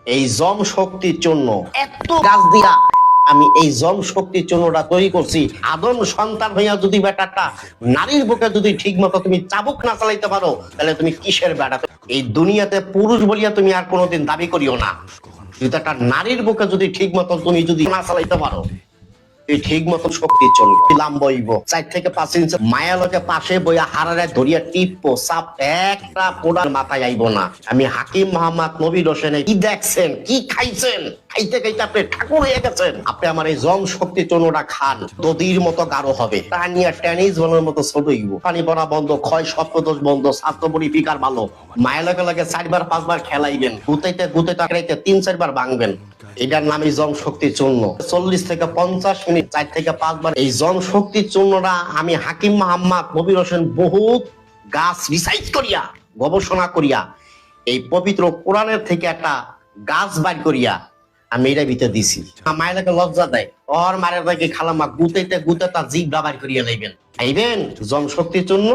এই জম শক্তির জন্য এত গাছ দিয়া আমি এই জম শক্তির জন্যটা তৈরি করছি। আদম সন্তান হইয়া যদি বেটাটা নারীর বুকে যদি ঠিক মতো তুমি চাবুক না চালাইতে পারো, তাহলে তুমি কিসের বেটা? এই দুনিয়াতে পুরুষ বলিয়া তুমি আর কোনোদিন দাবি করিও না। যদি একটা নারীর বুকে যদি ঠিক মতো তুমি যদি না চালাইতে পারো, ঠিক মতো শক্তি চলবে, লাম্বইব 4 থেকে 5 ইঞ্চি মায়ালকে পাশে বইয়া হারারে ধরিয়া টিপো সাপ একটা কোড়ার মাথায় আইব না। আমি হাকিম মোহাম্মদ নবীর হোসেনে কি দেখছেন, কি খাইছেন, খাইতে খাইতে আপনি ঠাকুর হয়ে গেছেন। আপনি আমার এই জম শক্তি চূর্ণটা খান, দদির মতো গাঢ় হবে, টানিয়া টেনিস বলের মতো ছোট হইব, পানি পড়া বন্ধ, ক্ষয় সপ্তদোষ বন্ধ, স্বাস্থ্যবড়ি ফিকার ভালো। মায়ালকে লাগে 4 বার 5 বার খেলাইবেন, গুতাইতে গুতাইতে 3-4 বার ভাঙবেন। এটার নামই জম শক্তি চূর্ণ। 40 থেকে 50 মিনিট 4 থেকে 5 বার এই জম শক্তি চূর্ণটা আমি হাকিম মোহাম্মদ নবীর হোসেন বহুত গাছ রিসার্চ করিয়া গবেষণা করিয়া এই পবিত্র কোরআনের থেকে একটা গাছ বাইর করিয়া আমি এটা ভিতরে দিছি। মায়েরাকে লজ্জা দেয়, ওর মায়ের দাকে খালামা গুতাইতে গুতাইতে জিভ বাইর করিয়া লাইবেন, আইবেন জম শক্তির জন্য।